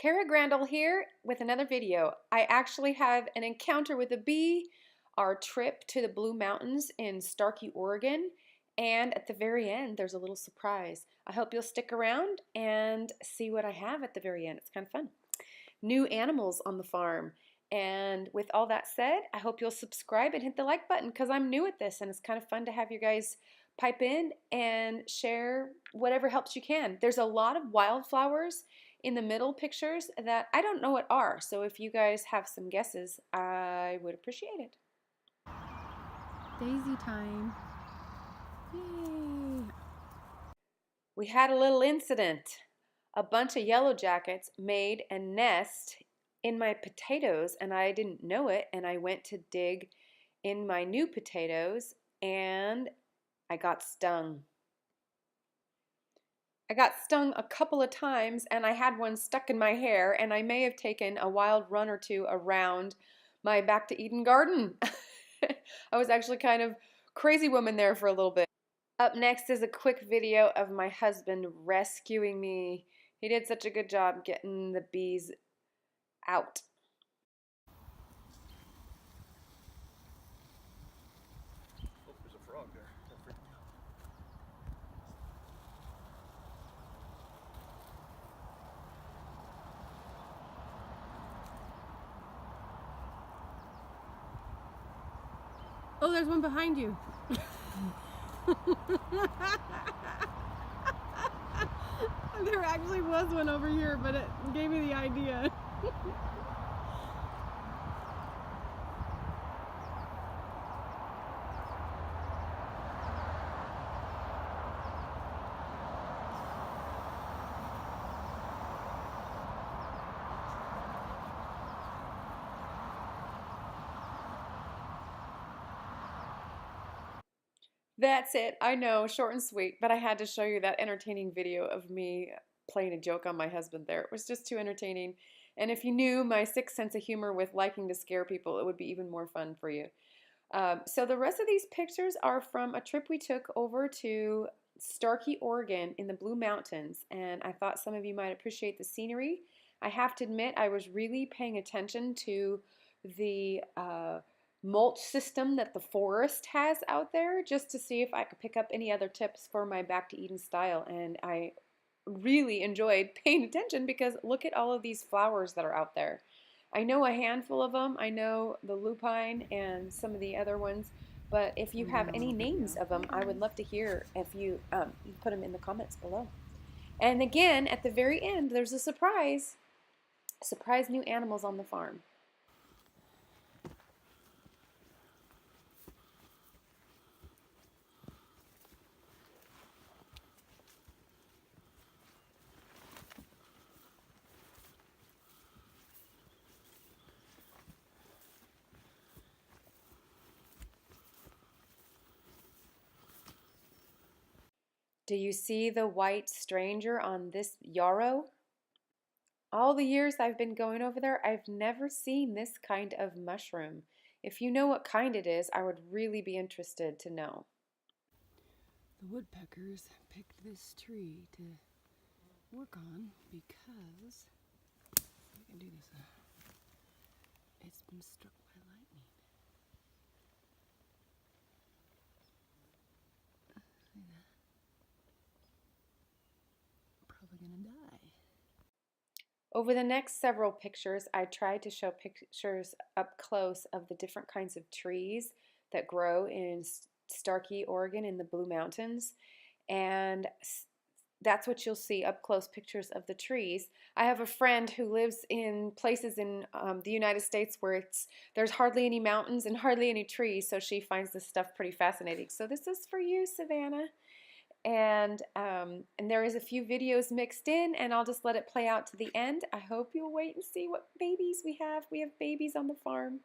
Kara Grandel here with another video. I actually have an encounter with a bee, our trip to the Blue Mountains in Starkey, Oregon, and at the very end there's a little surprise. I hope you'll stick around and see what I have at the very end. It's kind of fun. New animals on the farm. And with all that said, I hope you'll subscribe and hit the like button because I'm new at this and it's kind of fun to have you guys pipe in and share whatever helps you can. There's a lot of wildflowers in the middle pictures that I don't know what are, so if you guys have some guesses, I would appreciate it. Daisy time. Yay! We had a little incident. A bunch of yellow jackets made a nest in my potatoes and I didn't know it, and I went to dig in my new potatoes and I got stung. I got stung a couple of times and I had one stuck in my hair, and I may have taken a wild run or two around my Back to Eden garden. I was actually kind of crazy woman there for a little bit. Up next is a quick video of my husband rescuing me. He did such a good job getting the bees out. Oh, there's a frog there. That freaked me out. Oh, there's one behind you. There actually was one over here, but it gave me the idea. That's it. I know, short and sweet, but I had to show you that entertaining video of me playing a joke on my husband there. It was just too entertaining. And if you knew my sick sense of humor with liking to scare people, it would be even more fun for you. So the rest of these pictures are from a trip we took over to Starkey, Oregon in the Blue Mountains, and I thought some of you might appreciate the scenery. I have to admit I was really paying attention to the mulch system that the forest has out there just to see if I could pick up any other tips for my Back to Eden style, and I really enjoyed paying attention because look at all of these flowers that are out there. I know a handful of them. I know the lupine and some of the other ones, but if you have any names of them, I would love to hear if you put them in the comments below. And again, at the very end, there's a surprise. Surprise new animals on the farm. Do you see the white stranger on this yarrow? All the years I've been going over there, I've never seen this kind of mushroom. If you know what kind it is, I would really be interested to know. The woodpeckers picked this tree to work on because I can do this. It's been struck by lightning. See that? Probably gonna die. Over the next several pictures, I tried to show pictures up close of the different kinds of trees that grow in Starkey, Oregon in the Blue Mountains. And that's what you'll see up close pictures of the trees. I have a friend who lives in places in the United States where there's hardly any mountains and hardly any trees, so she finds this stuff pretty fascinating. So this is for you, Savannah. And there is a few videos mixed in, and I'll just let it play out to the end. I hope you'll wait and see what babies we have. We have babies on the farm.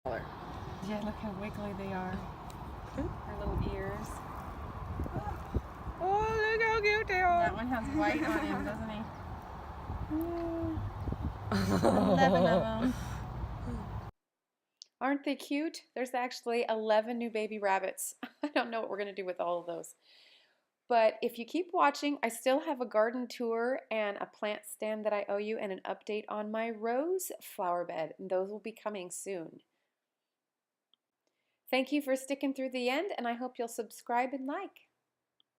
Yeah, look how wiggly they are. Their little ears. Oh, look how cute they are. That one has white on him, doesn't he? Yeah. 11 of them. Aren't they cute? There's actually 11 new baby rabbits. I don't know what we're going to do with all of those. But if you keep watching, I still have a garden tour and a plant stand that I owe you and an update on my rose flower bed. And those will be coming soon. Thank you for sticking through the end, and I hope you'll subscribe and like.